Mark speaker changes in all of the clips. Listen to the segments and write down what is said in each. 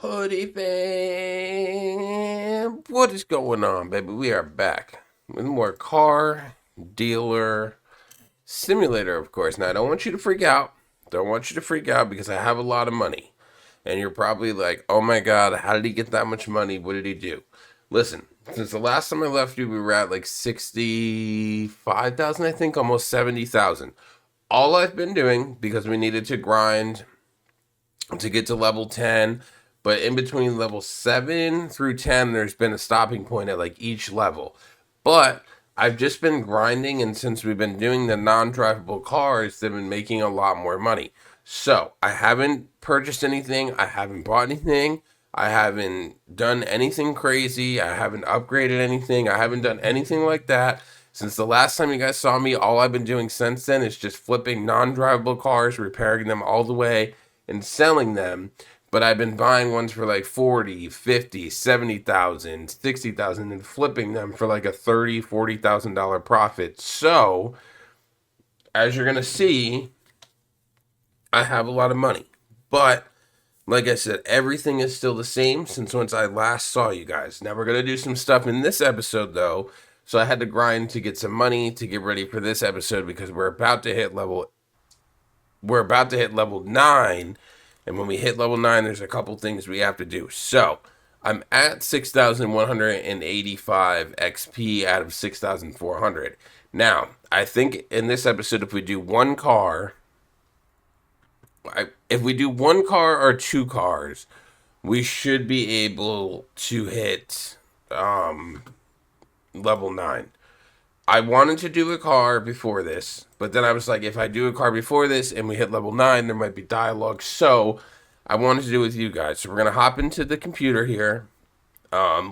Speaker 1: Hoodie fam, what is going on, baby? We are back with more car dealer simulator, of course. Now, I don't want you to freak out. Don't want you to freak out because I have a lot of money. And you're probably like, oh my God, how did he get that much money? What did he do? Listen, since the last time I left you, we were at like 65,000, I think, almost 70,000. All I've been doing, because we needed to grind to get to level 10. But in between level 7 through 10, there's been a stopping point at like each level. But I've just been grinding, and since we've been doing the non drivable cars, they've been making a lot more money. So I haven't purchased anything, I haven't bought anything, I haven't done anything crazy, I haven't upgraded anything, I haven't done anything like that. Since the last time you guys saw me, all I've been doing since then is just flipping non drivable cars, repairing them all the way, and selling them. But I've been buying ones for like 40, 50, 70,000, 60,000, and flipping them for like a 30, $40,000 profit. So, as you're going to see, I have a lot of money. But like I said, everything is still the same since once I last saw you guys. Now we're going to do some stuff in this episode though. So I had to grind to get some money to get ready for this episode because we're about to hit level 9, and when we hit level 9 there's a couple things we have to do. So I'm at 6,185 XP out of 6,400. Now I think in this episode, if we do one car or two cars, we should be able to hit level 9. I wanted to do a car before this, but then I was like, if I do a car before this and we hit level 9, there might be dialogue. So I wanted to do it with you guys. So we're going to hop into the computer here.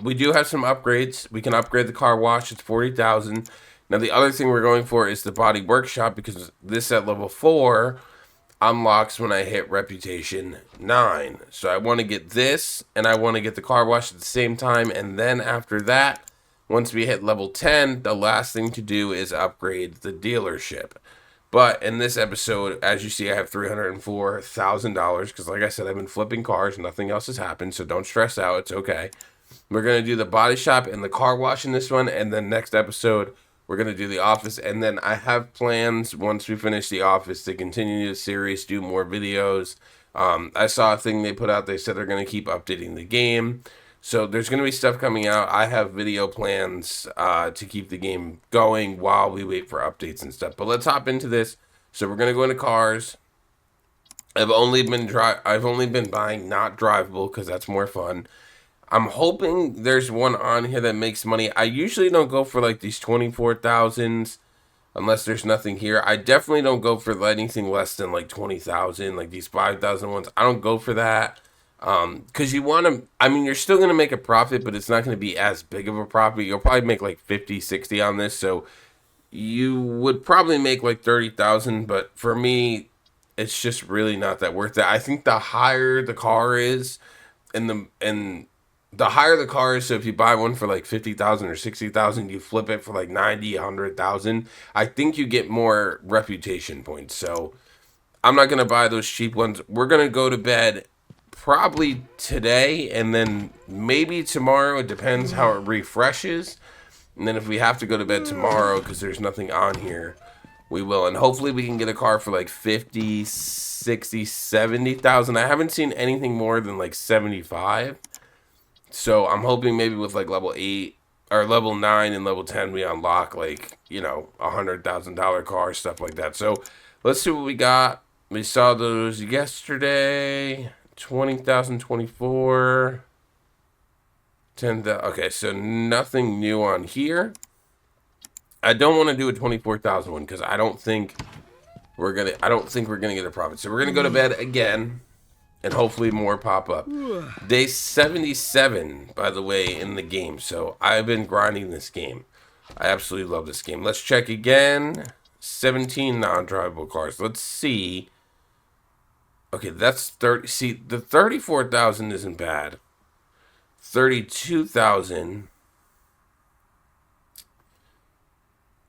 Speaker 1: We do have some upgrades. We can upgrade the car wash. It's 40,000. Now, the other thing we're going for is the body workshop because this at level 4 unlocks when I hit reputation 9. So I want to get this and I want to get the car wash at the same time. And then after that, once we hit level 10, the last thing to do is upgrade the dealership. But in this episode, as you see, I have $304,000 because, like I said, I've been flipping cars. Nothing else has happened, so don't stress out. It's okay. We're going to do the body shop and the car wash in this one, and then next episode, we're going to do the office. And then I have plans once we finish the office to continue the series, do more videos. I saw a thing they put out. They said they're going to keep updating the game. So there's going to be stuff coming out. I have video plans to keep the game going while we wait for updates and stuff. But let's hop into this. So we're going to go into cars. I've only been buying not drivable because that's more fun. I'm hoping there's one on here that makes money. I usually don't go for like these 24,000s unless there's nothing here. I definitely don't go for anything less than like 20,000, like these 5,000 ones. I don't go for that. Because you want to, I mean, you're still going to make a profit, but it's not going to be as big of a profit. You'll probably make like 50, 60 on this. So you would probably make like 30,000. But for me, it's just really not that worth it. I think the higher the car is, and the higher the car is, so if you buy one for like 50,000 or 60,000, you flip it for like 90, 100,000. I think you get more reputation points. So I'm not gonna buy those cheap ones. We're gonna go to bed probably today, and then maybe tomorrow. It depends how it refreshes. And then if we have to go to bed tomorrow because there's nothing on here, we will. And hopefully we can get a car for like 50, 60, 70,000. I haven't seen anything more than like 75. So I'm hoping maybe with like level 8 or level 9 and level 10 we unlock like, $100,000 cars, stuff like that. So let's see what we got. We saw those yesterday. 20,000, 24, 10,000. Okay, so nothing new on here. I don't want to do a 24,000 one because I don't think we're gonna get a profit. So we're gonna go to bed again and hopefully more pop up. Day 77, by the way, in the game. So I've been grinding this game. I absolutely love this game. Let's check again. 17 non-drivable cars. Let's see. Okay, that's 30. See, the 34,000 isn't bad. 32,000.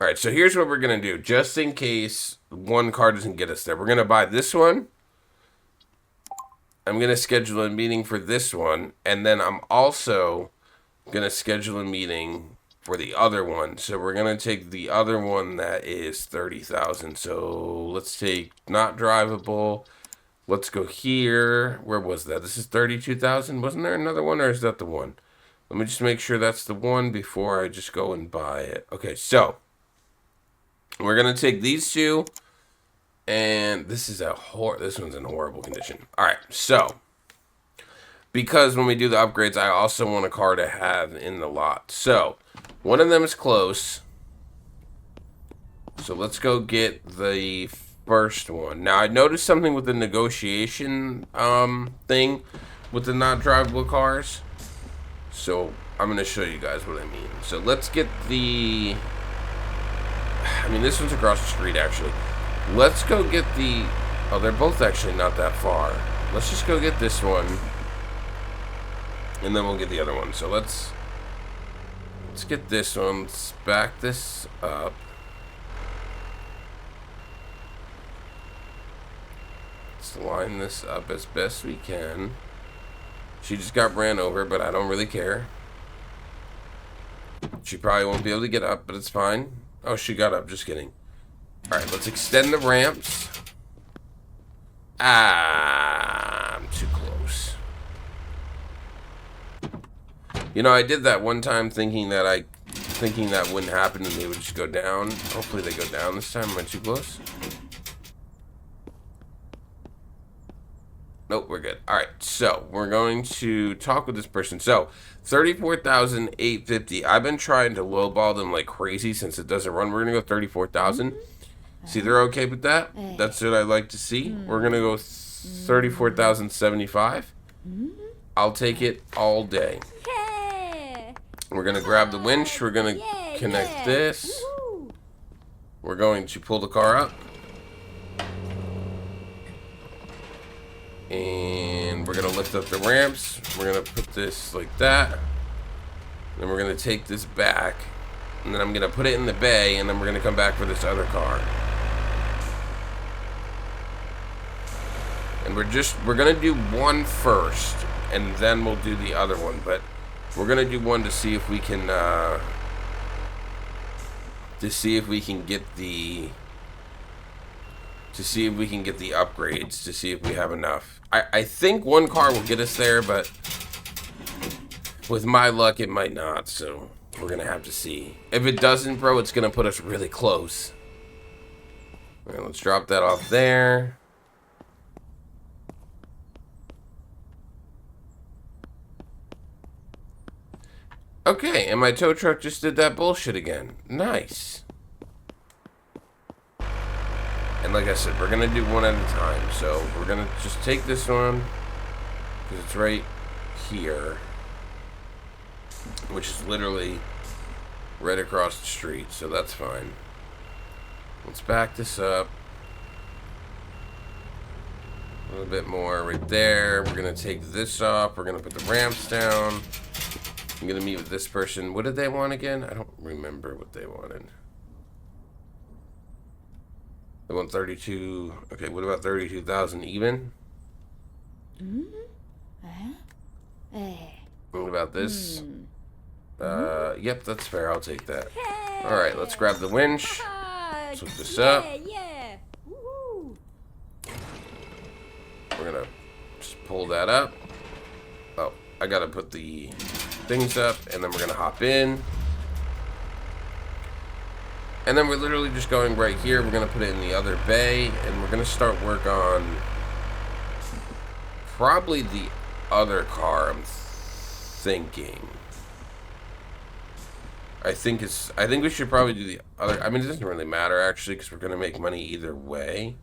Speaker 1: All right, so here's what we're going to do. Just in case one car doesn't get us there. We're going to buy this one. I'm going to schedule a meeting for this one. And then I'm also going to schedule a meeting for the other one. So we're going to take the other one that is 30,000. So let's take not drivable. Let's go here. Where was that? This is 32,000. Wasn't there another one, or is that the one? Let me just make sure that's the one before I just go and buy it. Okay, so we're going to take these two. And this is this one's in horrible condition. All right, so because when we do the upgrades, I also want a car to have in the lot. So one of them is close. So let's go get the first one. Now I noticed something with the negotiation thing with the not drivable cars. So I'm gonna show you guys what I mean. So let's get the. I mean, this one's across the street actually. Let's go get the... Oh, they're both actually not that far. Let's just go get this one. And then we'll get the other one. So let's get this one. Let's back this up. Let's line this up as best we can. She just got ran over, but I don't really care. She probably won't be able to get up, but it's fine. Oh, she got up. Just kidding. Alright, let's extend the ramps. I'm too close. You know, I did that one time thinking that wouldn't happen and they would just go down. Hopefully they go down this time. Am I too close? Nope, we're good. Alright, so we're going to talk with this person. So, 34,850. I've been trying to lowball them like crazy since it doesn't run. We're going to go 34,000. See, they're okay with that. That's what I like to see. We're going to go 34,075. I'll take it all day. We're going to grab the winch. We're going to connect this. We're going to pull the car up. And we're going to lift up the ramps. We're going to put this like that. Then we're going to take this back. And then I'm going to put it in the bay. And then we're going to come back for this other car. And we're going to do one first. And then we'll do the other one. But we're going to do one to see if we can... get the... To see if we can get the upgrades. To see if we have enough. I think one car will get us there. But with my luck, it might not. So we're going to have to see. If it doesn't, bro, it's going to put us really close. Alright, let's drop that off there. Okay, and my tow truck just did that bullshit again. Nice. And like I said, we're going to do one at a time. So we're going to just take this one, because it's right here, which is literally right across the street. So that's fine. Let's back this up. A little bit more right there. We're going to take this off. We're going to put the ramps down. I'm going to meet with this person. What did they want again? I don't remember what they wanted. They want 32. Okay, what about 32,000 even? What about this? Yep, that's fair. I'll take that. Alright, let's grab the winch. Switch this up. We're going to just pull that up. Oh, I got to put the things up, and then we're going to hop in. And then we're literally just going right here. We're going to put it in the other bay, and we're going to start work on probably the other car, I'm thinking. I think we should probably do the other. I mean, it doesn't really matter, actually, because we're going to make money either way.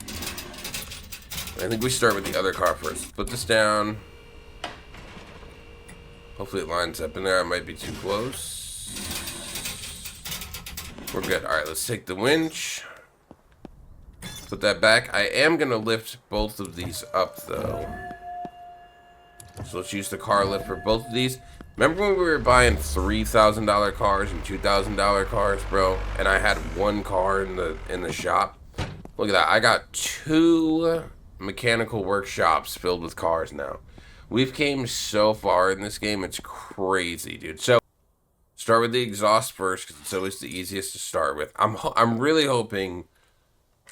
Speaker 1: I think we start with the other car first. Put this down. Hopefully it lines up in there. I might be too close. We're good. Alright, let's take the winch. Put that back. I am going to lift both of these up, though. So let's use the car lift for both of these. Remember when we were buying $3,000 cars and $2,000 cars, bro? And I had one car in the shop? Look at that. I got two mechanical workshops filled with cars now. We've came so far in this game, it's crazy, dude. So start with the exhaust first because it's always the easiest to start with. I'm really hoping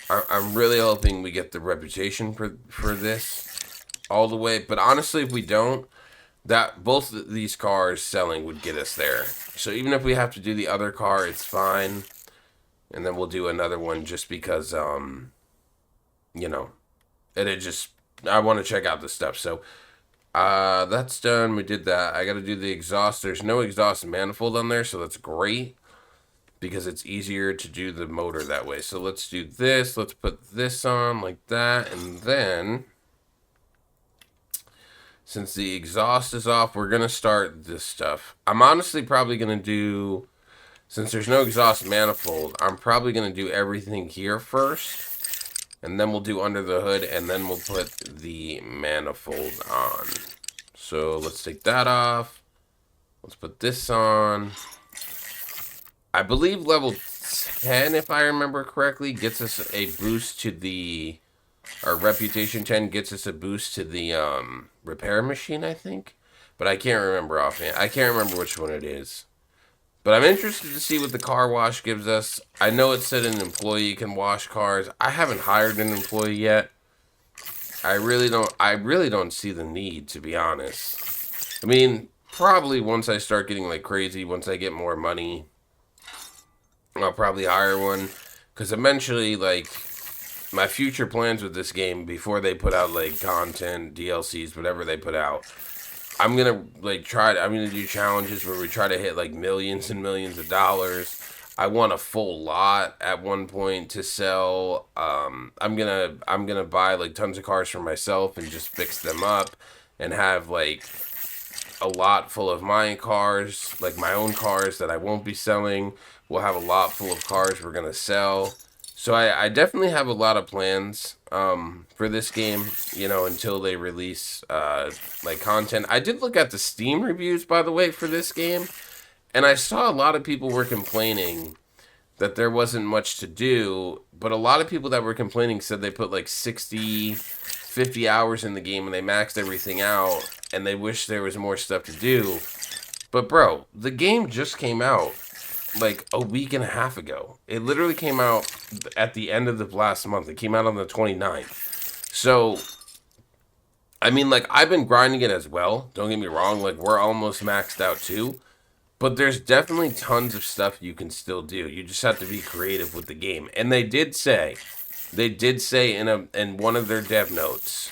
Speaker 1: I'm really hoping we get the reputation for this all the way. But honestly, if we don't, that both of these cars selling would get us there. So even if we have to do the other car, it's fine. And then we'll do another one just because you know, I want to check out the stuff. So that's done. We did that. I got to do the exhaust. There's no exhaust manifold on there, so that's great because it's easier to do the motor that way. So let's do this. Let's put this on like that, and then since the exhaust is off, we're gonna start this stuff. I'm honestly probably gonna do, since there's no exhaust manifold, I'm probably gonna do everything here first. And then we'll do under the hood, and then we'll put the manifold on. So let's take that off. Let's put this on. I believe level 10, if I remember correctly, gets us a boost to the... Our reputation 10 gets us a boost to the repair machine, I think. But I can't remember offhand. I can't remember which one it is. But I'm interested to see what the car wash gives us. I know it said an employee can wash cars. I haven't hired an employee yet. I really don't see the need, to be honest. I mean, probably once I start getting like crazy, once I get more money, I'll probably hire one. Because eventually, like, my future plans with this game, before they put out like content, DLCs, whatever they put out, I'm gonna do challenges where we try to hit like millions and millions of dollars. I want a full lot at one point to sell. I'm gonna buy like tons of cars for myself and just fix them up and have like a lot full of my cars, like my own cars that I won't be selling. We'll have a lot full of cars we're gonna sell. So I definitely have a lot of plans for this game, you know, until they release like content. I did look at the Steam reviews, by the way, for this game, and I saw a lot of people were complaining that there wasn't much to do, but a lot of people that were complaining said they put like 60, 50 hours in the game and they maxed everything out, and they wish there was more stuff to do. But bro, the game just came out like a week and a half ago. It literally came out at the end of the last month. It came out on the 29th. So, I mean, like, I've been grinding it as well. Don't get me wrong. Like, we're almost maxed out too. But there's definitely tons of stuff you can still do. You just have to be creative with the game. And they did say in one of their dev notes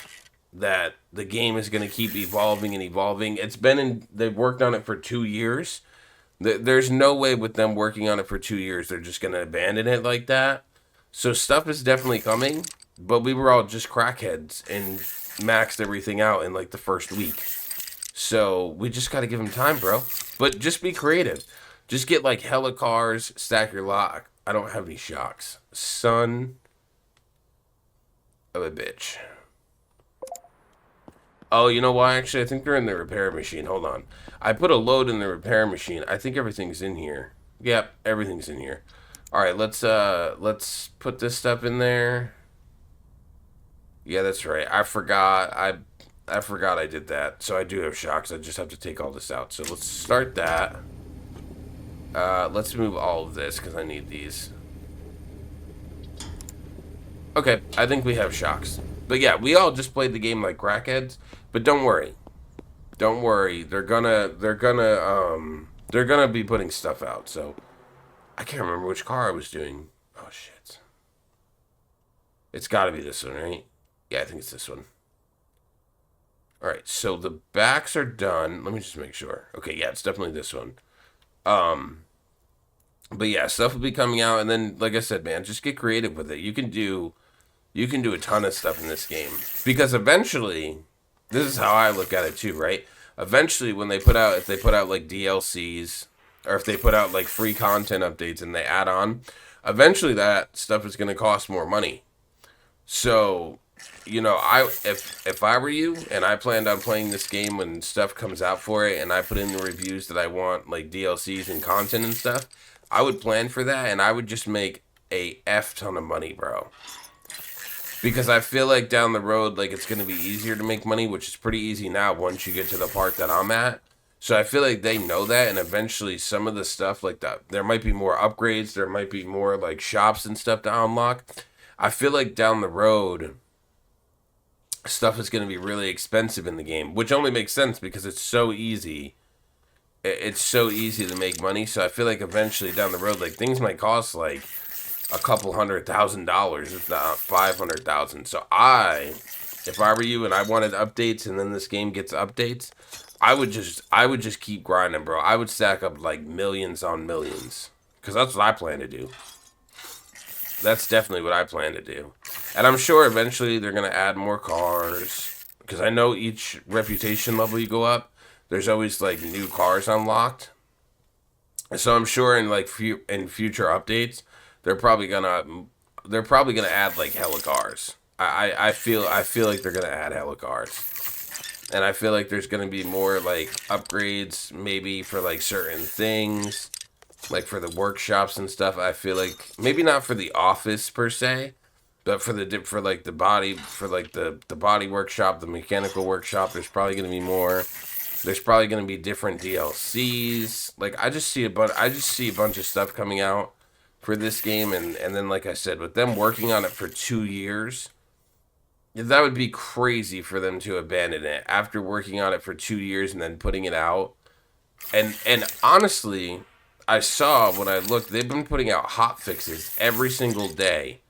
Speaker 1: that the game is going to keep evolving and evolving. They've worked on it for 2 years. There's no way with them working on it for 2 years they're just going to abandon it like that. So stuff is definitely coming, but we were all just crackheads and maxed everything out in like the first week. So we just got to give them time, bro. But just be creative. Just get like hella cars, stack your lot. I don't have any shocks. Son of a bitch. Oh, you know why? Actually, I think they're in the repair machine. Hold on. I put a load in the repair machine. I think everything's in here. Yep, everything's in here. All right, let's put this stuff in there. Yeah, that's right. I forgot. I forgot I did that. So I do have shocks. I just have to take all this out. So let's start that. Let's move all of this because I need these. Okay, I think we have shocks. But yeah, we all just played the game like crackheads. But don't worry. Don't worry. They're gonna be putting stuff out. So I can't remember which car I was doing. Oh shit. It's gotta be this one, right? Yeah, I think it's this one. Alright, so the backs are done. Let me just make sure. Okay, yeah, it's definitely this one. But yeah, stuff will be coming out, and then like I said, man, just get creative with it. You can do a ton of stuff in this game. Because eventually, this is how I look at it too, right? Eventually, if they put out like DLCs, or if they put out like free content updates and they add on, eventually that stuff is going to cost more money. So, you know, if I were you and I planned on playing this game when stuff comes out for it, and I put in the reviews that I want like DLCs and content and stuff, I would plan for that, and I would just make a F ton of money, bro. Because I feel like down the road, like it's going to be easier to make money, which is pretty easy now once you get to the part that I'm at. So I feel like they know that, and eventually some of the stuff like that, there might be more upgrades, there might be more like shops and stuff to unlock. I feel like down the road, stuff is going to be really expensive in the game, which only makes sense because it's so easy. It's so easy to make money. So I feel like eventually down the road, like things might cost like a couple $100,000, if not 500,000. So if I were you and I wanted updates, and then this game gets updates, I would just keep grinding, bro. I would stack up like millions on millions, because that's what I plan to do. That's definitely what I plan to do. And I'm sure eventually they're going to add more cars, because I know each reputation level you go up, there's always like new cars unlocked. So I'm sure in like in future updates, they're probably gonna add like hella cars. I feel like they're gonna add hella cars. And I feel like there's gonna be more like upgrades maybe for like certain things, like for the workshops and stuff. I feel like maybe not for the office per se, but for like the body, for like the body workshop, the mechanical workshop, there's probably gonna be more. There's probably gonna be different DLCs. Like I just see a bunch of stuff coming out for this game, and then like I said, with them working on it for 2 years, that would be crazy for them to abandon it after working on it for 2 years and then putting it out. And honestly, I saw when I looked, they've been putting out hot fixes every single day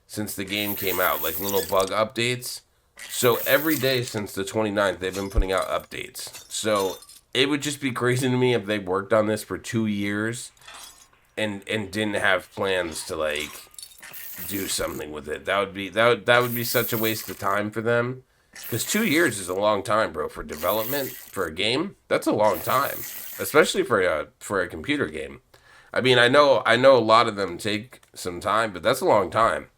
Speaker 1: since the game came out, like little bug updates. So every day since the 29th, they've been putting out updates. So it would just be crazy to me if they worked on this for 2 years and didn't have plans to like do something with it. That would be such a waste of time for them. Because 2 years is a long time, bro, for development for a game. That's a long time, especially for a computer game. I mean, I know a lot of them take some time, but that's a long time.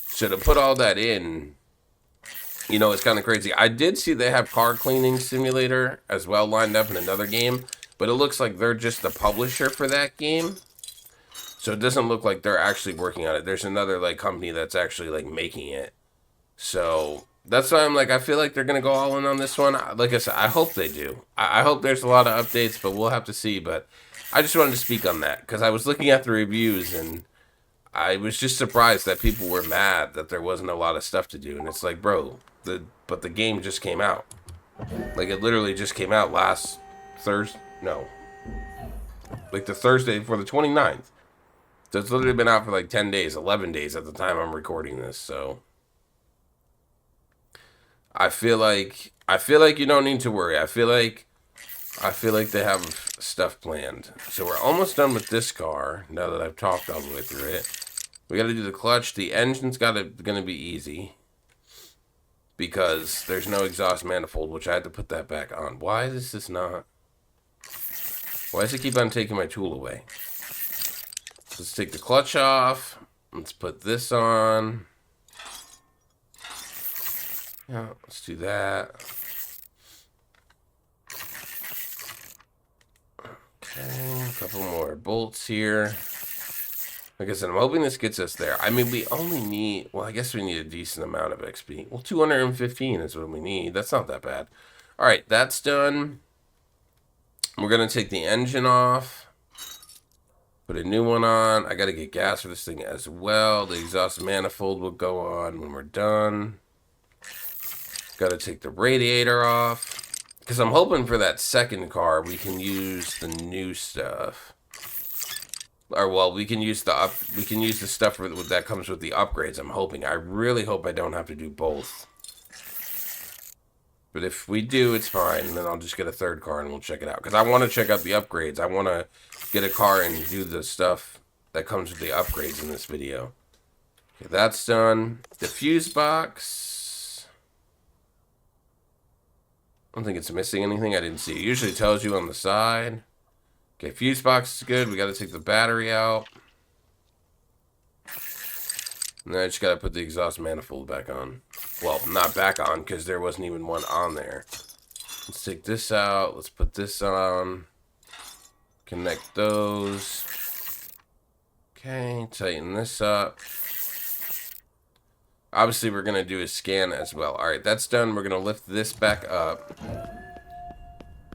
Speaker 1: So to put all that in, it's kind of crazy. I did see they have car cleaning simulator as well lined up in another game, but it looks like they're just the publisher for that game. So it doesn't look like they're actually working on it. There's another like company that's actually like making it. So that's why I'm like, I feel like they're gonna go all in on this one. Like I said, I hope they do. I hope there's a lot of updates, but we'll have to see. But I just wanted to speak on that because I was looking at the reviews and I was just surprised that people were mad that there wasn't a lot of stuff to do. And it's like, bro, but the game just came out. Like it literally just came out last Thursday. No, like the Thursday before the 29th. So it's literally been out for like 10 days, 11 days at the time I'm recording this. So I feel like you don't need to worry. I feel like they have stuff planned. So we're almost done with this car now that I've talked all the way through it. We got to do the clutch. The engine's going to be easy because there's no exhaust manifold, which I had to put that back on. Why is this not? Why does it keep on taking my tool away? Let's take the clutch off. Let's put this on. Yeah, let's do that. Okay, a couple more bolts here. Like I said, I'm hoping this gets us there. I mean, we only need, well, I guess we need a decent amount of XP. Well, 215 is what we need. That's not that bad. All right, that's done. We're going to take the engine off. Put a new one on. I got to get gas for this thing as well. The exhaust manifold will go on when we're done. Got to take the radiator off. Because I'm hoping for that second car, we can use the new stuff. Or, well, we can use the stuff that comes with the upgrades, I'm hoping. I really hope I don't have to do both. But if we do, it's fine. And then I'll just get a third car and we'll check it out. Because I want to check out the upgrades. I want to get a car and do the stuff that comes with the upgrades in this video. Okay, that's done. The fuse box. I don't think it's missing anything. I didn't see. It usually tells you on the side. Okay, fuse box is good. We got to take the battery out. And then I just got to put the exhaust manifold back on. Well, not back on because there wasn't even one on there. Let's take this out. Let's put this on. Connect those. Okay, tighten this up. Obviously, we're going to do a scan as well. All right, that's done. We're going to lift this back up.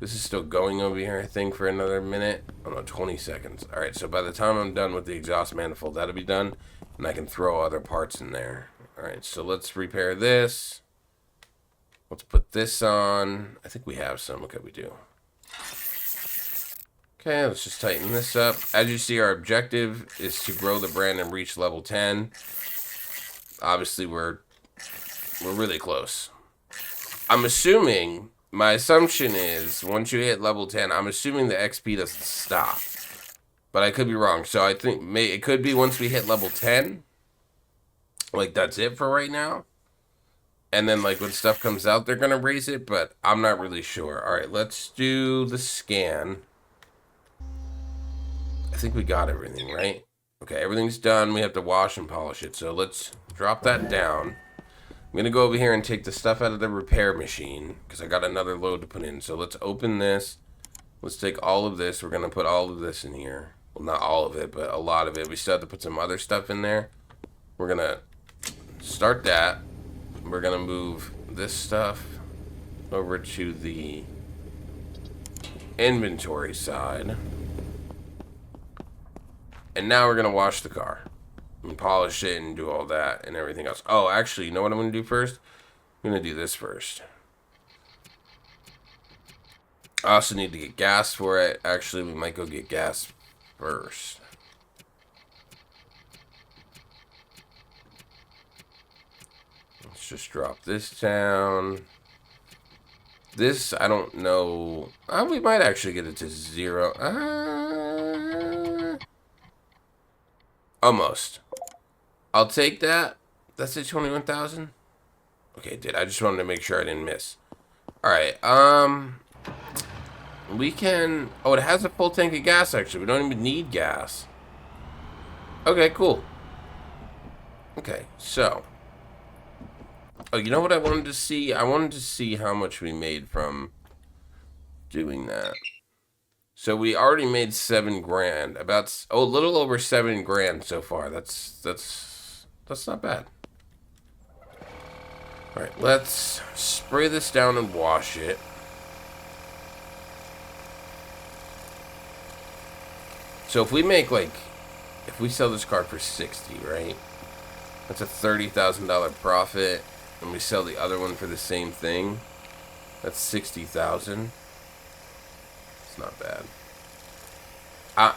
Speaker 1: This is still going over here, I think, for another minute. Oh, no, 20 seconds. All right, so by the time I'm done with the exhaust manifold, that'll be done. And I can throw other parts in there. All right, so let's repair this. Let's put this on. I think we have some. Okay, we do. Okay, let's just tighten this up. As you see, our objective is to grow the brand and reach level 10. Obviously, we're really close. I'm assuming, my assumption is, once you hit level 10, I'm assuming the XP doesn't stop. But I could be wrong. So I think it could be once we hit level 10. Like, that's it for right now. And then, like, when stuff comes out, they're going to raise it. But I'm not really sure. All right, let's do the scan. I think we got everything, right? Okay, everything's done. We have to wash and polish it. So let's drop that down. I'm going to go over here and take the stuff out of the repair machine because I got another load to put in. So let's open this. Let's take all of this. We're going to put all of this in here. Well, not all of it, but a lot of it. We still have to put some other stuff in there. We're going to start that. We're going to move this stuff over to the inventory side. And now we're going to wash the car. And polish it and do all that and everything else. Oh, actually, you know what I'm going to do first? I'm going to do this first. I also need to get gas for it. Actually, we might go get gas first. Let's just drop this down. This, I don't know. We might actually get it to 0. Almost. I'll take that. That's at 21,000. Okay, it did. I just wanted to make sure I didn't miss. Alright, we can... Oh, it has a full tank of gas, actually. We don't even need gas. Okay, cool. Okay, so... Oh, you know what I wanted to see? I wanted to see how much we made from doing that. So we already made 7 grand. About... Oh, a little over 7 grand so far. That's not bad. Alright, let's spray this down and wash it. So if we make, like, if we sell this car for 60, right? That's a $30,000 profit. And we sell the other one for the same thing. That's 60,000. It's not bad.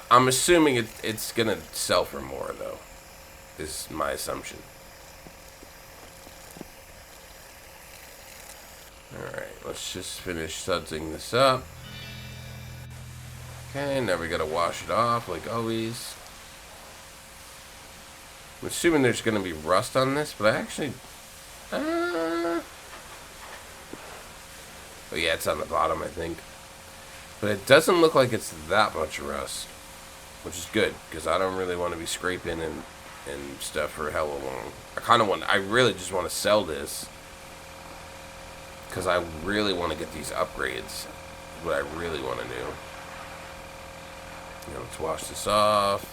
Speaker 1: I'm assuming it's going to sell for more, though. Is my assumption. Alright, let's just finish sudsing this up. Okay, now we gotta wash it off like always. I'm assuming there's gonna be rust on this, but I actually... Oh yeah, it's on the bottom, I think. But it doesn't look like it's that much rust. Which is good, because I don't really want to be scraping and stuff for hella long. I really just want to sell this. Because I really want to get these upgrades. What I really want to do. Let's wash this off.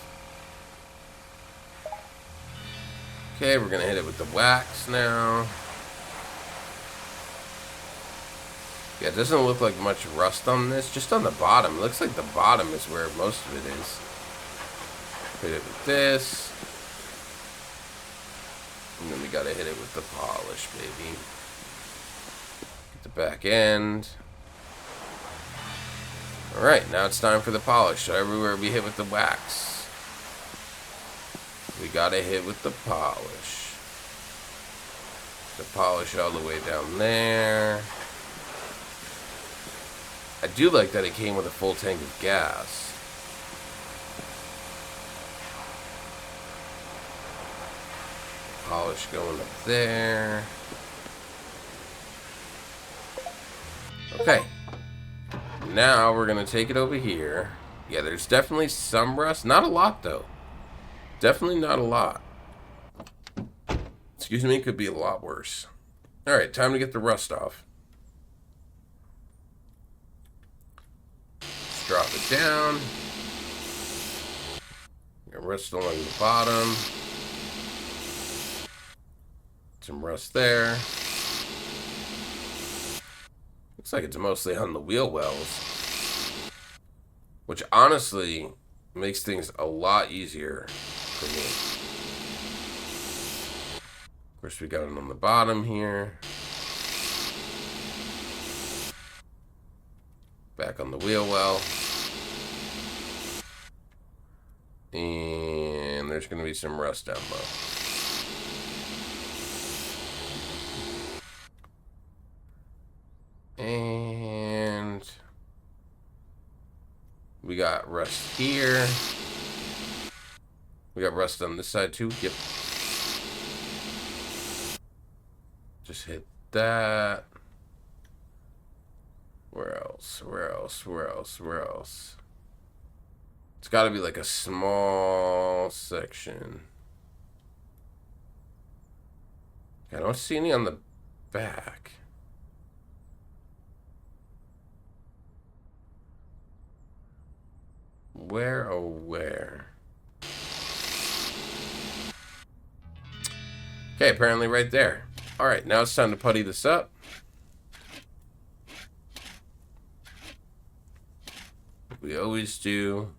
Speaker 1: Okay, we're going to hit it with the wax now. Yeah, it doesn't look like much rust on this. Just on the bottom. It looks like the bottom is where most of it is. Hit it with this. And then we got to hit it with the polish, baby. Get the back end. Alright, now it's time for the polish. So everywhere we hit with the wax, we gotta hit with the polish. The polish all the way down there. I do like that it came with a full tank of gas. Polish going up there. Okay. Now we're going to take it over here. Yeah, there's definitely some rust. Not a lot, though. Definitely not a lot. Excuse me, could be a lot worse. Alright, time to get the rust off. Let's drop it down. Got rust along the bottom. Some rust there. Looks like it's mostly on the wheel wells, which honestly makes things a lot easier for me. Of course, we got it on the bottom here. Back on the wheel well. And there's going to be some rust down below. And we got rust here. We got rust on this side too. Yep. Just hit that. Where else? Where else? Where else? Where else? It's got to be like a small section. I don't see any on the back. Where, oh where? Okay, apparently right there. Alright, now it's time to putty this up. We always do.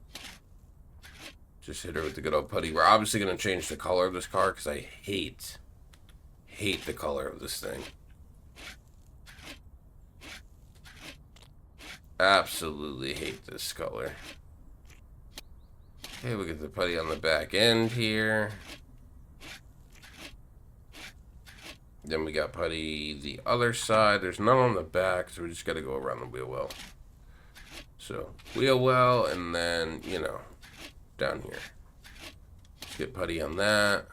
Speaker 1: Just hit her with the good old putty. We're obviously going to change the color of this car because I hate the color of this thing. Absolutely hate this color. Okay, we get the putty on the back end here. Then we got putty the other side. There's none on the back, so we just got to go around the wheel well. So, wheel well, and then, you know, down here. Let's get putty on that.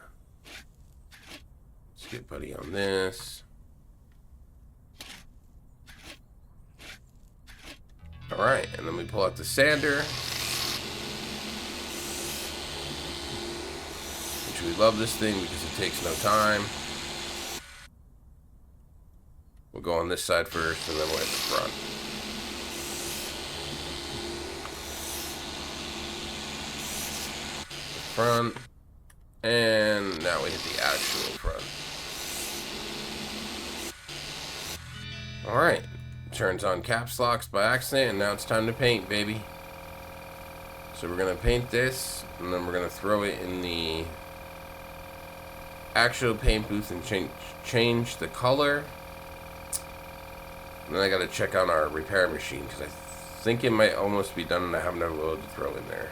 Speaker 1: Let's get putty on this. Alright, and then we pull out the sander. Which we love this thing because it takes no time. We'll go on this side first, and then we'll hit the front. Front, and now we hit the actual front. Alright, turns on caps locks by accident, and now it's time to paint, baby. So we're going to paint this, and then we're going to throw it in the actual paint booth and change the color. And then I got to check on our repair machine, because I think it might almost be done, and I have no load to throw in there.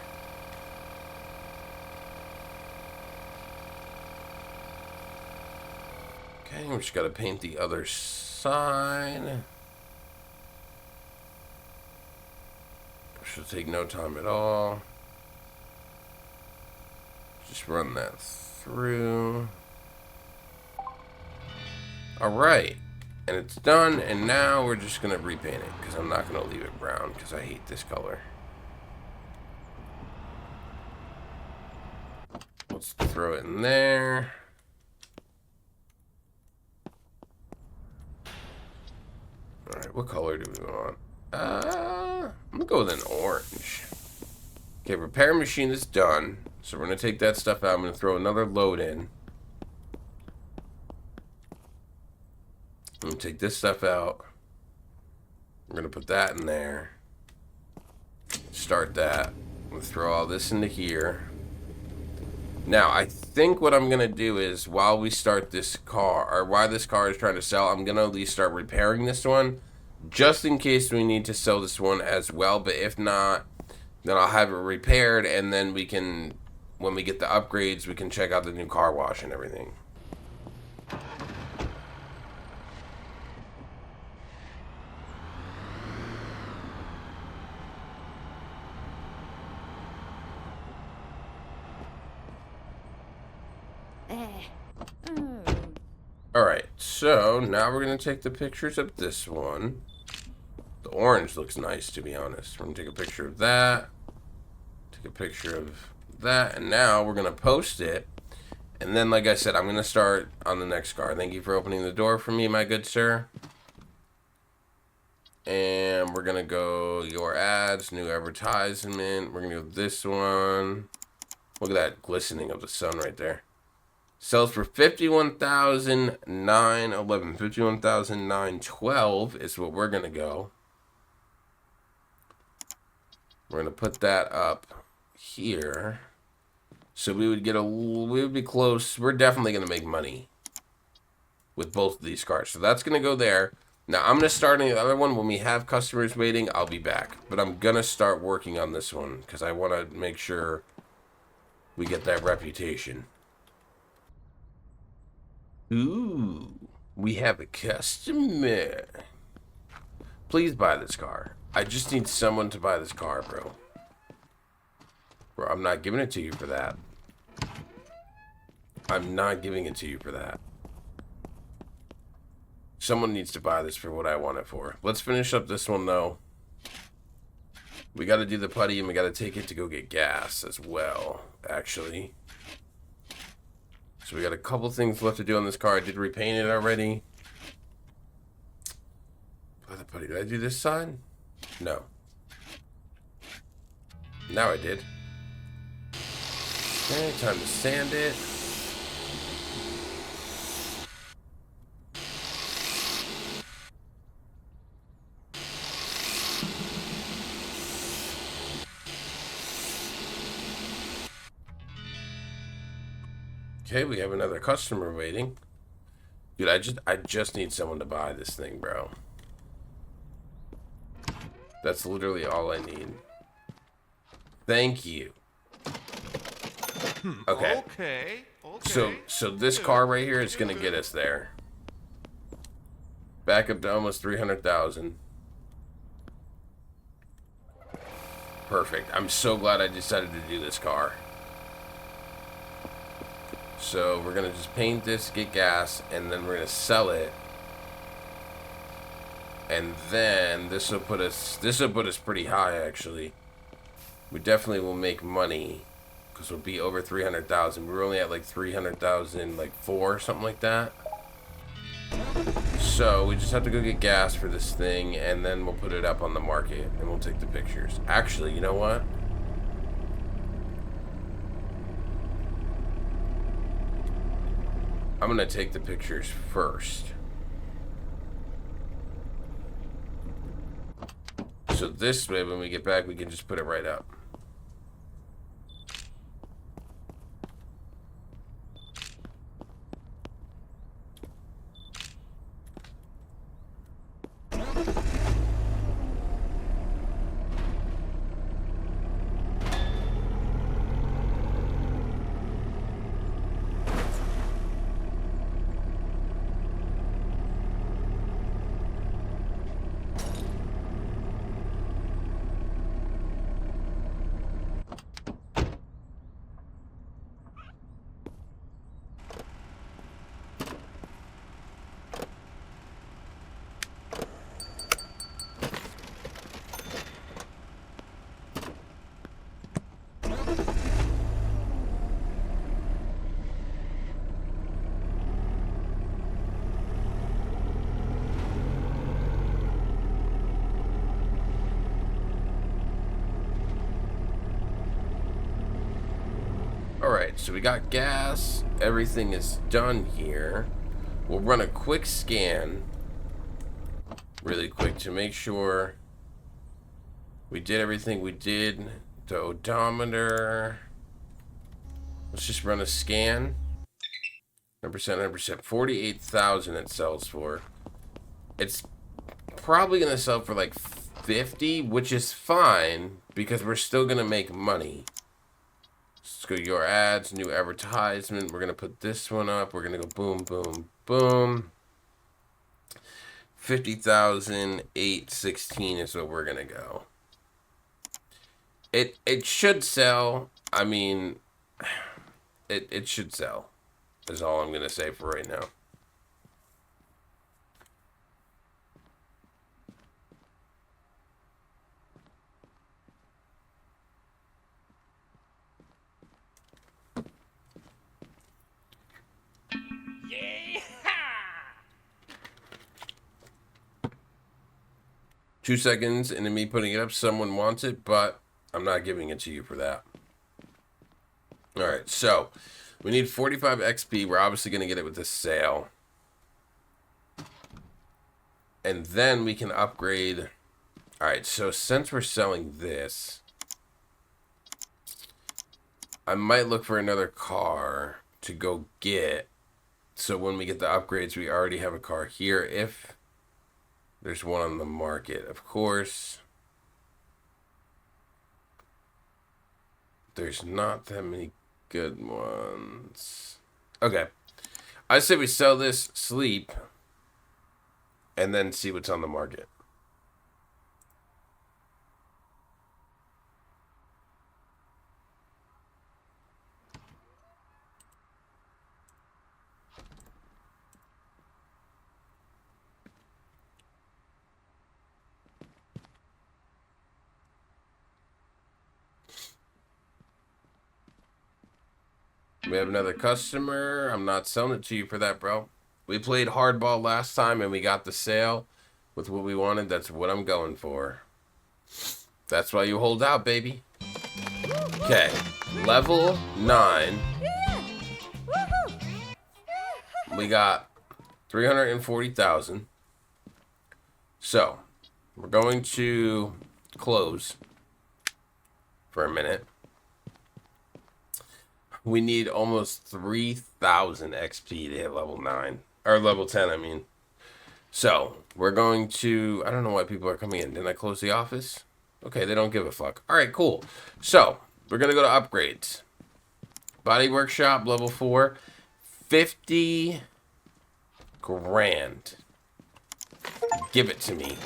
Speaker 1: Okay, we just got to paint the other side. Should take no time at all. Just run that through. Alright, and it's done, and now we're just going to repaint it, because I'm not going to leave it brown, because I hate this color. Let's throw it in there. Alright, what color do we want? I'm gonna go with an orange. Okay, repair machine is done. So we're gonna take that stuff out. I'm gonna throw another load in. I'm gonna take this stuff out. We're gonna put that in there. Start that. I'm gonna throw all this into here. Now, I think what I'm gonna do is while we start this car, or while this car is trying to sell, I'm gonna at least start repairing this one, just in case we need to sell this one as well. But if not, then I'll have it repaired, and then we can, when we get the upgrades, we can check out the new car wash and everything. Alright, so now we're going to take the pictures of this one. The orange looks nice, to be honest. We're going to take a picture of that. Take a picture of that. And now we're going to post it. And then, like I said, I'm going to start on the next car. Thank you for opening the door for me, my good sir. And we're going to go your ads, new advertisement. We're going to go this one. Look at that glistening of the sun right there. Sells for 51,911. 51,912 is what we're going to go. We're going to put that up here. So we would be close. We're definitely going to make money with both of these cars. So that's going to go there. Now I'm going to start on the other one. When we have customers waiting, I'll be back. But I'm going to start working on this one because I want to make sure we get that reputation. Ooh, we have a customer. Please buy this car. I just need someone to buy this car, bro. Bro, I'm not giving it to you for that. I'm not giving it to you for that. Someone needs to buy this for what I want it for. Let's finish up this one, though. We got to do the putty, and we got to take it to go get gas as well, actually. So we got a couple things left to do on this car. I did repaint it already. Oh, the putty. Did I do this side? No. Now I did. Okay, time to sand it. Okay, we have another customer waiting. Dude, I just need someone to buy this thing, bro. That's literally all I need. Thank you. Okay.
Speaker 2: Okay.
Speaker 1: So this car right here is gonna get us there. Back up to almost 300,000. Perfect. I'm so glad I decided to do this car. So we're gonna just paint this, get gas, and then we're gonna sell it. And then this will put us pretty high, actually. We definitely will make money because we'll be over 300,000. We were only at like 300,000, like 4, something like that. So we just have to go get gas for this thing, and then we'll put it up on the market, and we'll take the pictures. Actually, you know what? I'm gonna take the pictures first. So this way, when we get back, we can just put it right up. Alright, so we got gas. Everything is done here. We'll run a quick scan. Really quick to make sure we did everything we did. The odometer. Let's just run a scan. 100%. 48,000 it sells for. It's probably going to sell for like 50, which is fine because we're still going to make money. Let's go your ads, new advertisement. We're going to put this one up. We're going to go boom, boom, boom. 50,816 is what we're going to go. It should sell. I mean, it should sell. Is all I'm going to say for right now.
Speaker 2: Yeah.
Speaker 1: 2 seconds into me putting it up. Someone wants it, but I'm not giving it to you for that. All right, so We need 45 XP. We're obviously going to get it with this sale. And then we can upgrade. Alright, so since we're selling this, I might look for another car to go get. So when we get the upgrades, we already have a car here. If there's one on the market, of course. There's not that many good ones. Okay. I say we sell this, sleep, and then see what's on the market. We have another customer. I'm not selling it to you for that, bro. We played hardball last time and we got the sale with what we wanted. That's what I'm going for. That's why you hold out, baby. Okay, level 9. We got 340,000. So, we're going to close for a minute. We need almost 3,000 XP to hit level 9. Or level 10, I mean. So, we're going to... I don't know why people are coming in. Didn't I close the office? Okay, they don't give a fuck. Alright, cool. So, we're going to go to upgrades. Body Workshop, level 4. 50 grand. Give it to me.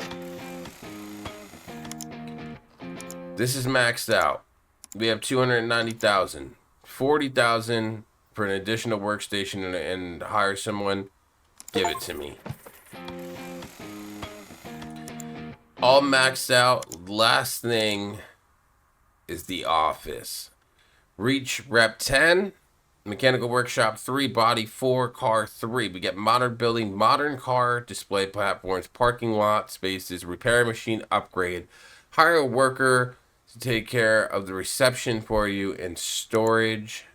Speaker 1: This is maxed out. We have 290,000. 40,000 for an additional workstation and hire someone. Give it to me. All maxed out. Last thing is the office. Reach rep 10. Mechanical workshop 3. Body 4. Car 3. We get modern building, modern car, display platforms, parking lot spaces, repair machine upgrade. Hire a worker to take care of the reception for you, and storage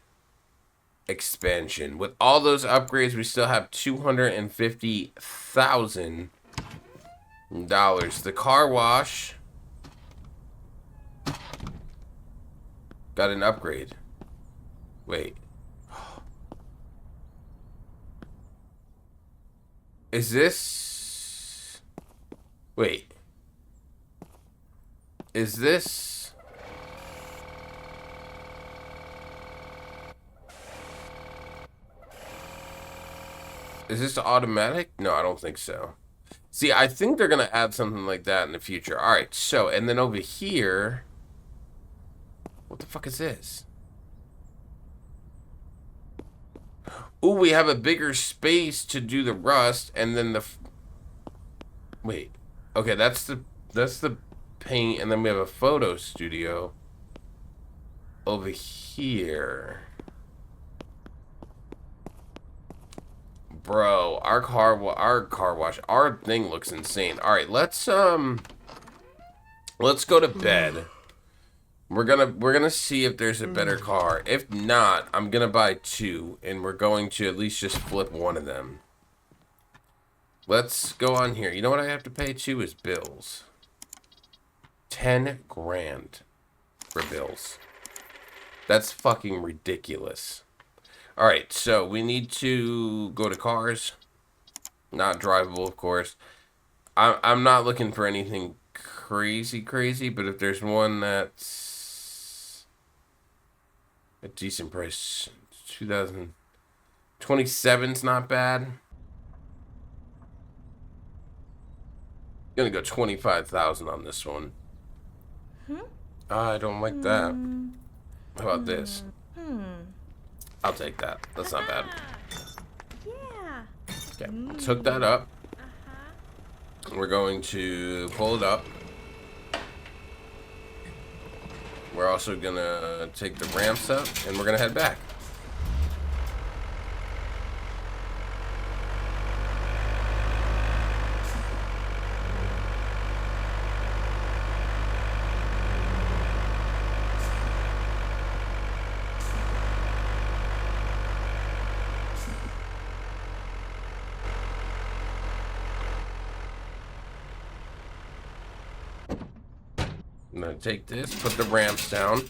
Speaker 1: expansion. With all those upgrades, we still have $250,000. The car wash got an upgrade. Wait. Is this... Wait. Is this... Is this automatic? No, I don't think so. See, I think they're going to add something like that in the future. All right, so, and then over here... What the fuck is this? Ooh, we have a bigger space to do the rust, and then the... Wait. Okay, that's the paint, and then we have a photo studio over here. Bro, our car wash, our thing looks insane. All right, let's go to bed. We're gonna see if there's a better car. If not, I'm gonna buy 2, and we're going to at least just flip one of them. Let's go on here. You know what I have to pay too is bills. 10 grand for bills. That's fucking ridiculous. Alright, so we need to go to cars. Not drivable, of course. I'm not looking for anything crazy, but if there's one that's a decent price, 2027's not bad. Gonna go 25,000 on this one. I don't like that. How about this? I'll take that. That's not bad.
Speaker 2: Yeah.
Speaker 1: Okay, let's hook that up. We're going to pull it up. We're also gonna take the ramps up, and we're gonna head back. I'm gonna take this, put the ramps down.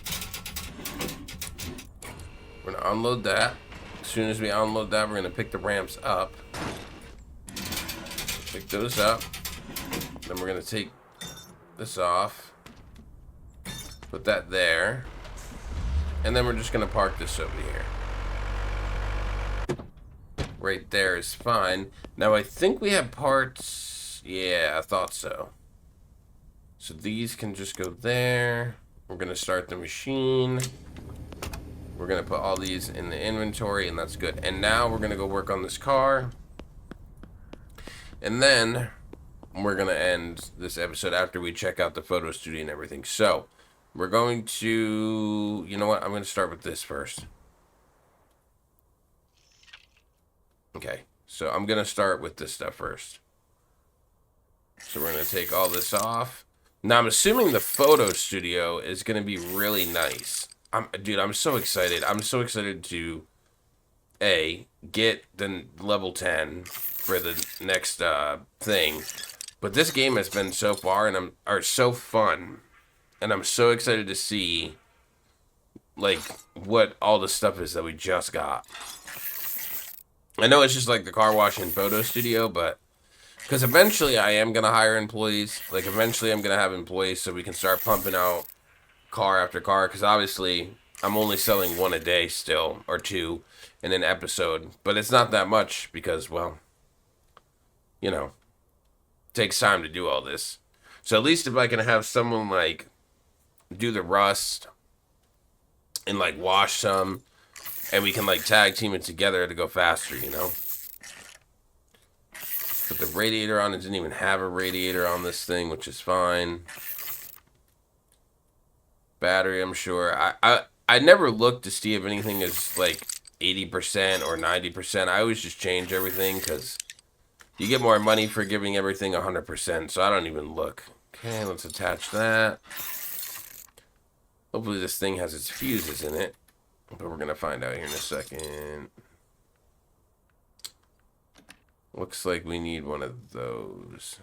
Speaker 1: We're gonna unload that. As soon as we unload that, we're gonna pick the ramps up. Pick those up. Then we're gonna take this off. Put that there. And then we're just gonna park this over here. Right there is fine. Now I think we have parts. Yeah, I thought so. So these can just go there. We're gonna start the machine. We're gonna put all these in the inventory, and that's good. And now we're gonna go work on this car. And then we're gonna end this episode after we check out the photo studio and everything. So we're going to, you know what? I'm gonna start with this first. Okay, so I'm gonna start with this stuff first. So we're gonna take all this off. Now I'm assuming the photo studio is gonna be really nice. Dude, I'm so excited. I'm so excited to get the level 10 for the next thing. But this game has been so far and so fun. And I'm so excited to see like what all the stuff is that we just got. I know it's just like the car wash and photo studio, but because eventually I am going to hire employees. Like eventually I'm going to have employees so we can start pumping out car after car. Because obviously I'm only selling one a day still, or two in an episode. But it's not that much because, well, you know, it takes time to do all this. So at least if I can have someone like do the rust and like wash some. And we can like tag team it together to go faster, you know? Put the radiator on. It didn't even have a radiator on this thing, which is fine. Battery, I'm sure. I never looked to see if anything is like 80% or 90%. I always just change everything because you get more money for giving everything 100%. So I don't even look. Okay, let's attach that. Hopefully this thing has its fuses in it. But we're going to find out here in a second. Looks like we need one of those.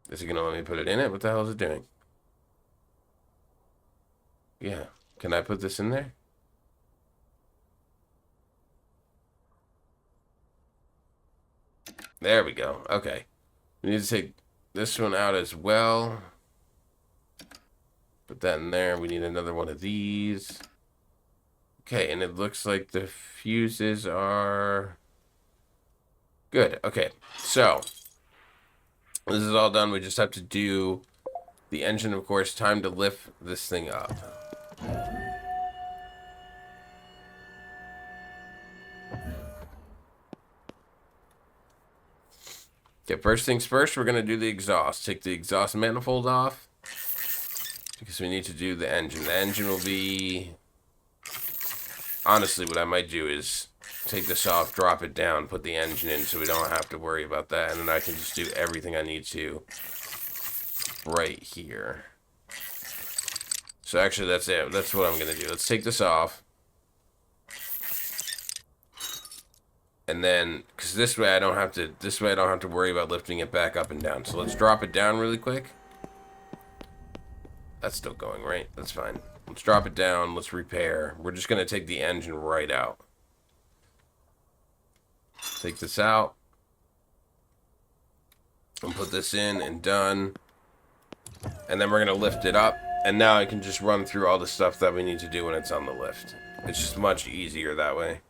Speaker 1: Is it going to let me put it in it? What the hell is it doing? Yeah. Can I put this in there? There we go. Okay. We need to take this one out as well. Put that in there. We need another one of these. Okay, and it looks like the fuses are good. Okay, so this is all done. We just have to do the engine, of course. Time to lift this thing up. Okay, first things first, we're going to do the exhaust. Take the exhaust manifold off because we need to do the engine. The engine will be... Honestly, what I might do is take this off, drop it down, put the engine in so we don't have to worry about that. And then I can just do everything I need to right here. So actually, that's it. That's what I'm going to do. Let's take this off. And then, because this way I don't have to worry about lifting it back up and down. So let's drop it down really quick. That's still going, right? That's fine. Let's drop it down. Let's repair. We're just going to take the engine right out. Take this out. And put this in and done. And then we're going to lift it up. And now I can just run through all the stuff that we need to do when it's on the lift. It's just much easier that way.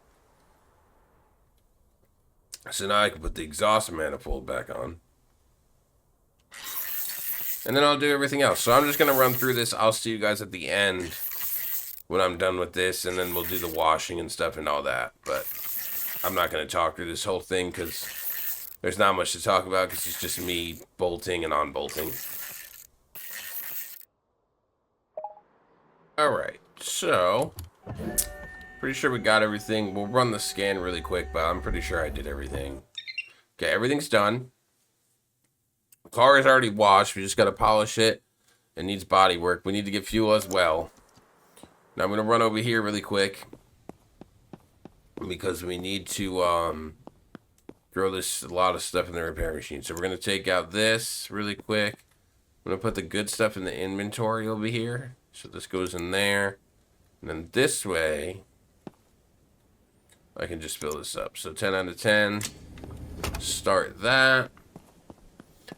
Speaker 1: So now I can put the exhaust manifold back on. And then I'll do everything else. So I'm just going to run through this. I'll see you guys at the end when I'm done with this. And then we'll do the washing and stuff and all that. But I'm not going to talk through this whole thing because there's not much to talk about because it's just me bolting and unbolting. Alright, so pretty sure we got everything. We'll run the scan really quick, but I'm pretty sure I did everything. Okay, everything's done. The car is already washed. We just got to polish it. It needs body work. We need to get fuel as well. Now I'm going to run over here really quick because we need to throw a lot of stuff in the repair machine. So we're gonna take out this really quick. I'm gonna put the good stuff in the inventory over here. So this goes in there, and then this way I can just fill this up. So 10 out of 10. Start that.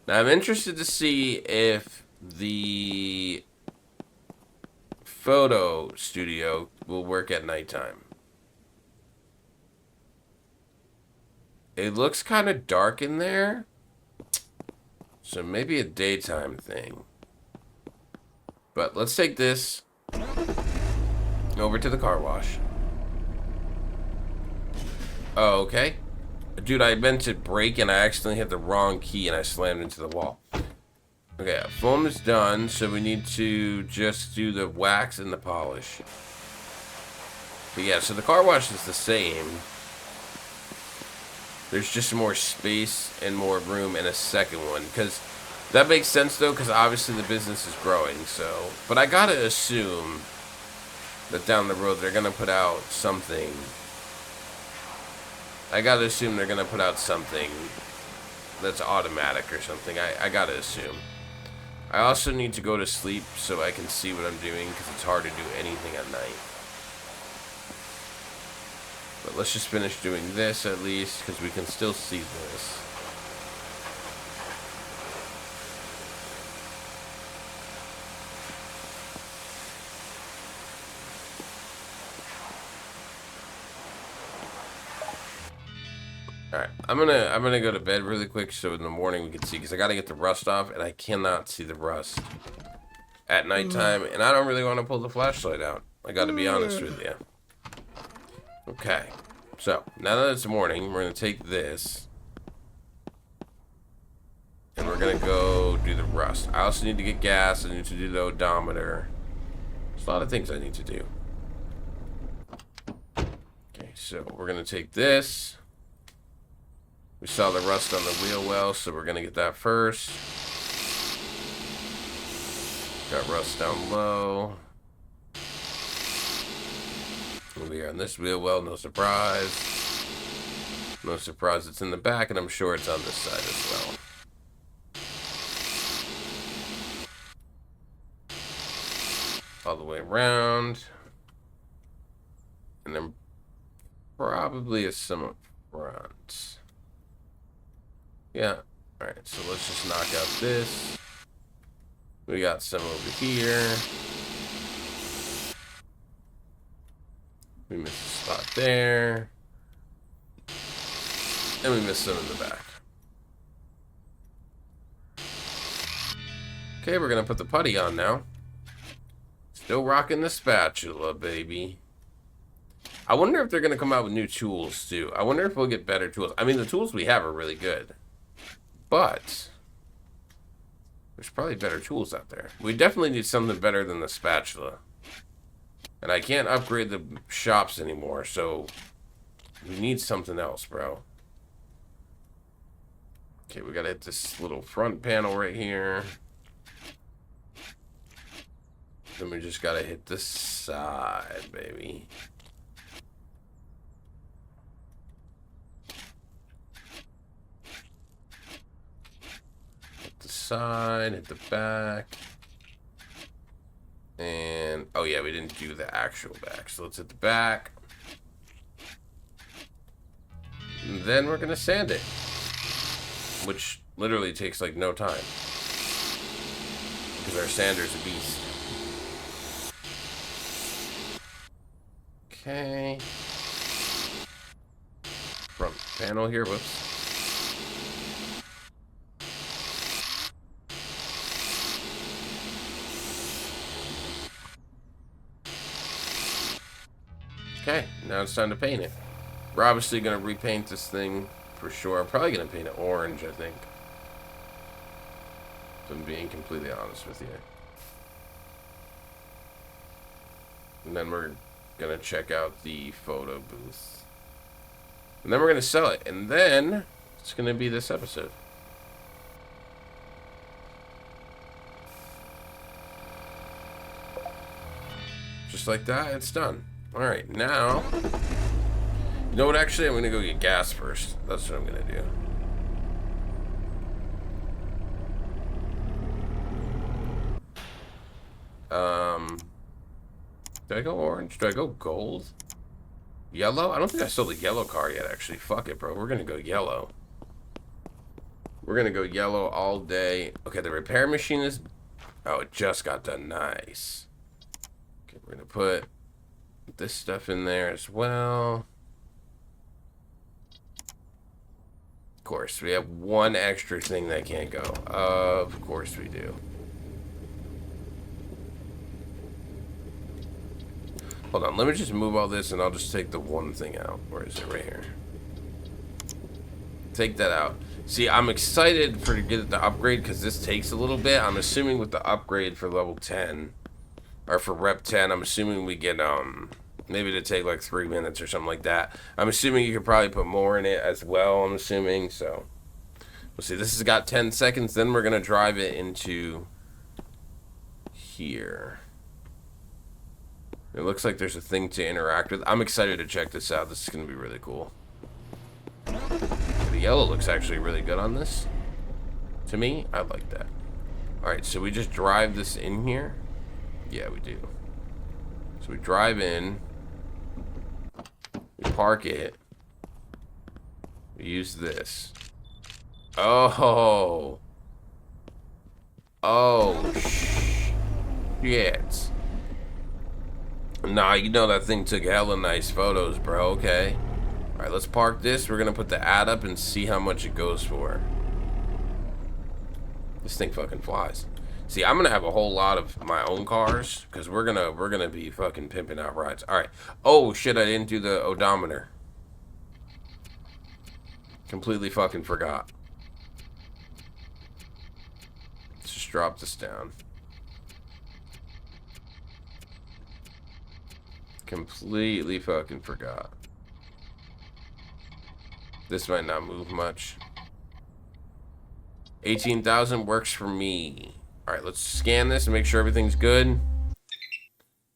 Speaker 1: Now I'm interested to see if the photo studio will work at nighttime. It looks kind of dark in there, so maybe a daytime thing. But let's take this over to the car wash. Oh, okay. Dude, I meant to brake and I accidentally hit the wrong key and I slammed into the wall. Okay, foam is done, so we need to just do the wax and the polish. But yeah, so the car wash is the same. There's just more space and more room in a second one. Because that makes sense, though, because obviously the business is growing, so... But I gotta assume that down the road they're gonna put out something. I gotta assume they're gonna put out something that's automatic or something. I gotta assume. I also need to go to sleep so I can see what I'm doing, because it's hard to do anything at night. But let's just finish doing this at least, because we can still see this. Alright, I'm gonna go to bed really quick so in the morning we can see, because I gotta get the rust off, and I cannot see the rust at nighttime, and I don't really want to pull the flashlight out. I gotta be honest with you. Okay, so now that it's morning, we're gonna take this and we're gonna go do the rust. I also need to get gas. I need to do the odometer. There's a lot of things I need to do. Okay, so we're gonna take this. We saw the rust on the wheel well, so we're gonna get that first. Got rust down low. Over here on this wheel well, no surprise. No surprise it's in the back, and I'm sure it's on this side as well. All the way around. And then probably a some up front. Yeah. Alright, so let's just knock out this. We got some over here. We missed a spot there. And we missed some in the back. Okay, we're going to put the putty on now. Still rocking the spatula, baby. I wonder if they're going to come out with new tools, too. I wonder if we'll get better tools. I mean, the tools we have are really good. But there's probably better tools out there. We definitely need something better than the spatula. And I can't upgrade the shops anymore, so we need something else, bro. Okay, we gotta hit this little front panel right here. Then we just gotta hit this side, baby. Hit the side, hit the back. And, oh yeah, we didn't do the actual back. So let's hit the back. And then we're gonna sand it. Which literally takes like no time. Because our sander's a beast. Okay. Front panel here, whoops. Okay, now it's time to paint it. We're obviously going to repaint this thing for sure. I'm probably going to paint it orange, I think. If I'm being completely honest with you. And then we're going to check out the photo booth. And then we're going to sell it. And then it's going to be this episode. Just like that, it's done. Alright, now You know what, actually, I'm gonna go get gas first. That's what I'm gonna do. Do I go orange? Do I go gold? Yellow? I don't think I sold the yellow car yet, actually. Fuck it, bro. We're gonna go yellow. We're gonna go yellow all day. Okay, the repair machine is... Oh, it just got done. Nice. Okay, we're gonna put this stuff in there as well. Of course, we have one extra thing that can't go. Of course we do. Hold on, let me just move all this and I'll just take the one thing out. Where is it? Right here. Take that out. See, I'm excited to get the upgrade because this takes a little bit. I'm assuming with the upgrade for level 10, or for rep 10, I'm assuming we get, maybe to take like 3 minutes or something like that. I'm assuming you could probably put more in it as well, I'm assuming, so. We'll see, this has got 10 seconds, then we're going to drive it into here. It looks like there's a thing to interact with. I'm excited to check this out. This is going to be really cool. The yellow looks actually really good on this. To me, I like that. Alright, so we just drive this in here. Yeah, we do. So we drive in. We park it. We use this. Oh. Oh, shit. Nah, you know that thing took hella nice photos, bro. Okay. Alright, let's park this. We're gonna put the ad up and see how much it goes for. This thing fucking flies. See, I'm gonna have a whole lot of my own cars because we're gonna be fucking pimping out rides. Alright. Oh shit, I didn't do the odometer. Completely fucking forgot. Let's just drop this down. Completely fucking forgot. This might not move much. 18,000 works for me. Alright, let's scan this and make sure everything's good.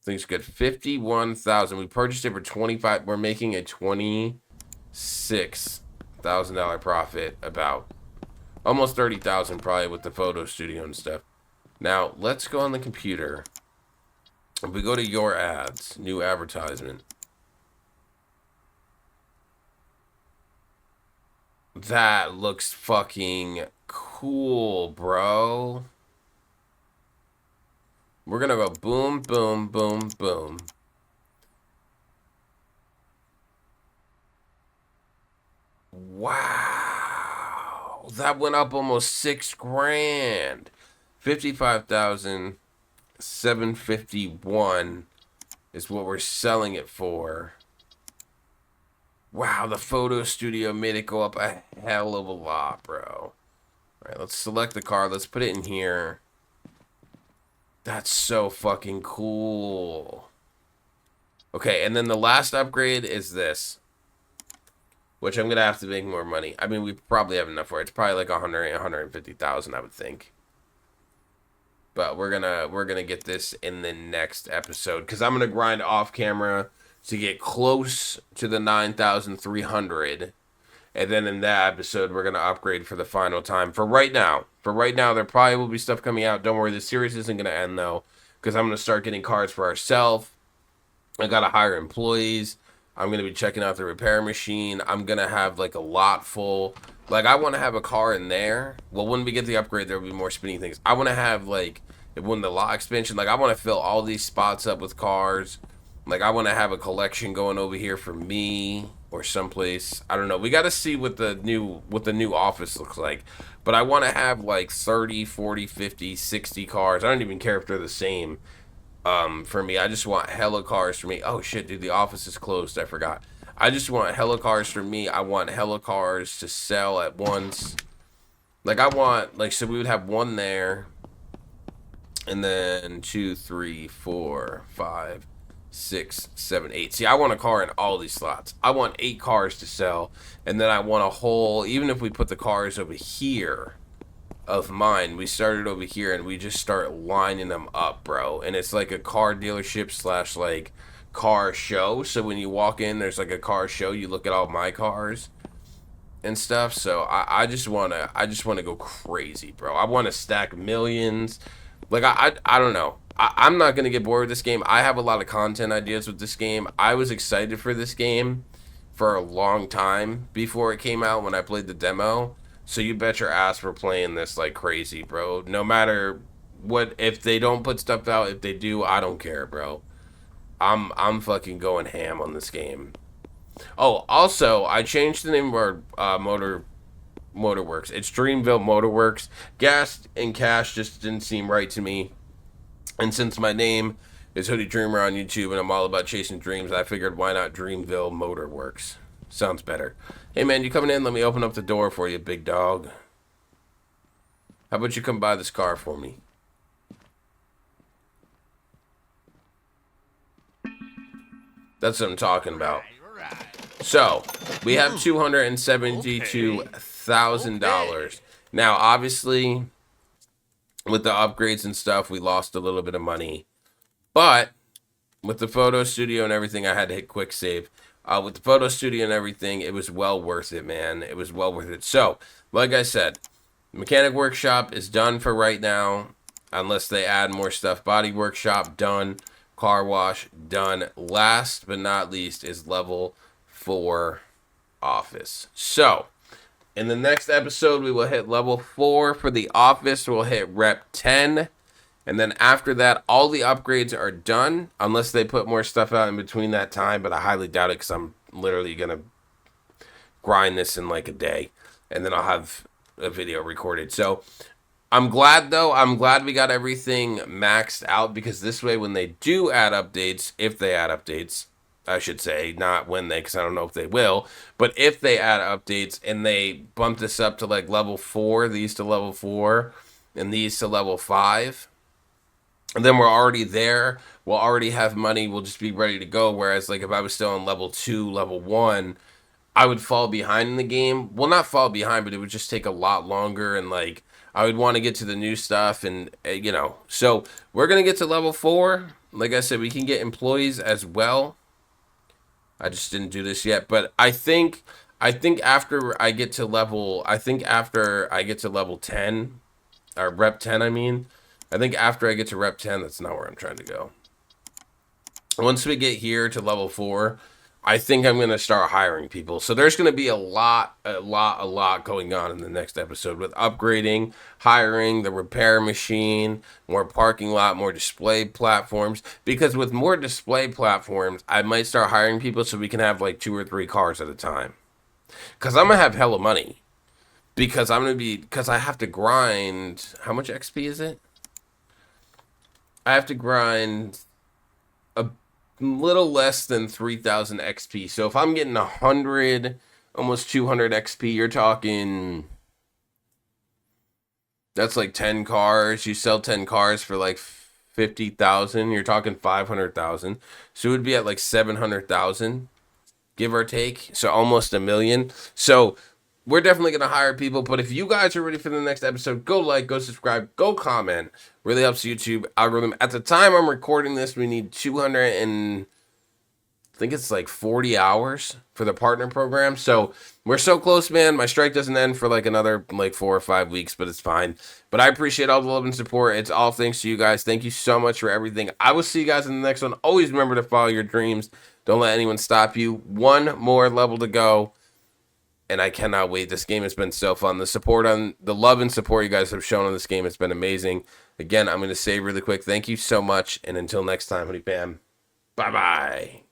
Speaker 1: Everything's good. 51,000. We purchased it for 25. We're making a $26,000 profit. About almost 30,000 probably with the photo studio and stuff. Now, let's go on the computer. If we go to your ads, new advertisement. That looks fucking cool, bro. We're gonna go boom, boom, boom, boom. Wow. That went up almost 6 grand. 55,751 is what we're selling it for. Wow, the photo studio made it go up a hell of a lot, bro. Alright, let's select the car. Let's put it in here. That's so fucking cool. Okay, and then the last upgrade is this. Which I'm going to have to make more money. I mean, we probably have enough for it. It's probably like 150,000, I would think. But we're gonna get this in the next episode. Because I'm going to grind off camera to get close to the 9,300. And then in that episode, we're going to upgrade for the final time. For right now, there probably will be stuff coming out. Don't worry, the series isn't going to end, though. Because I'm going to start getting cars for ourselves. I got to hire employees. I'm going to be checking out the repair machine. I'm going to have, like, a lot full. Like, I want to have a car in there. Well, when we get the upgrade, there will be more spinning things. I want to have, like, when the lot expansion, like, I want to fill all these spots up with cars. Like, I want to have a collection going over here for me or someplace. I don't know. We got to see what the new office looks like. But I want to have, like, 30, 40, 50, 60 cars. I don't even care if they're the same. For me, I just want hella cars for me. Oh, shit, dude, the office is closed. I forgot. I just want hella cars for me. I want hella cars to sell at once. Like, I want, like, so we would have one there. And then 2, 3, 4, 5, 6, 7, 8. See, I want a car in all these slots. I want 8 cars to sell. And then I want a whole, even if we put the cars over here of mine, we started over here and we just start lining them up, bro. And it's like a car dealership slash like car show. So when you walk in, there's like a car show. You look at all my cars and stuff. So I just wanna go crazy, bro. I want to stack millions. Like I don't know. I'm not gonna get bored with this game. I have a lot of content ideas with this game. I was excited for this game for a long time before it came out when I played the demo. So you bet your ass we're playing this like crazy, bro. No matter what, if they don't put stuff out, if they do, I don't care, bro. I'm fucking going ham on this game. Oh, also, I changed the name of our Motorworks. It's Dreamville Motorworks. Gas and Cash just didn't seem right to me. And since my name is Hoodie Dreamer on YouTube and I'm all about chasing dreams, I figured why not Dreamville Motorworks? Sounds better. Hey man, you coming in? Let me open up the door for you, big dog. How about you come buy this car for me? That's what I'm talking about. So, we have $272,000. Now, obviously, with the upgrades and stuff, we lost a little bit of money. But, with the photo studio and everything, I had to hit quick save. With the photo studio and everything, it was well worth it, man. It was well worth it. So, like I said, Mechanic Workshop is done for right now. Unless they add more stuff. Body Workshop, done. Car Wash, done. Last but not least is level 4 office. So, in the next episode, we will hit level 4 for the office. We'll hit rep 10. And then after that, all the upgrades are done. Unless they put more stuff out in between that time. But I highly doubt it because I'm literally going to grind this in like a day. And then I'll have a video recorded. So, I'm glad though. I'm glad we got everything maxed out because this way when they do add updates, if they add updates, I should say, not when they, because I don't know if they will, but if they add updates and they bump this up to like level 4, these to level 4, and these to level 5, and then we're already there, we'll already have money, we'll just be ready to go, whereas like if I was still on level 2, level 1, I would fall behind in the game. Well, not fall behind, but it would just take a lot longer and like, I would want to get to the new stuff and, you know. So, we're going to get to level 4. Like I said, we can get employees as well. I just didn't do this yet. But I think after I get to level 10, or rep 10, I mean. I think after I get to rep 10, that's not where I'm trying to go. Once we get here to level 4, I think I'm going to start hiring people. So there's going to be a lot going on in the next episode with upgrading, hiring, the repair machine, more parking lot, more display platforms. Because with more display platforms, I might start hiring people so we can have like 2 or 3 cars at a time. Because I'm going to have hella money. Because I have to grind, how much XP is it? I have to grind a little less than 3,000 XP. So if I'm getting 100, almost 200 XP, you're talking, that's like 10 cars. You sell 10 cars for like 50,000. You're talking 500,000. So it would be at like 700,000, give or take. So almost $1 million. So we're definitely going to hire people, but if you guys are ready for the next episode, go like, go subscribe, go comment. Really helps YouTube algorithm. At the time I'm recording this, we need 240 hours for the partner program. So we're so close, man. My strike doesn't end for like another like 4 or 5 weeks, but it's fine. But I appreciate all the love and support. It's all thanks to you guys. Thank you so much for everything. I will see you guys in the next one. Always remember to follow your dreams. Don't let anyone stop you. One more level to go. And I cannot wait. This game has been so fun. The love and support you guys have shown on this game has been amazing. Again, I'm going to say really quick, thank you so much. And until next time, Hoodie Fam, bye-bye.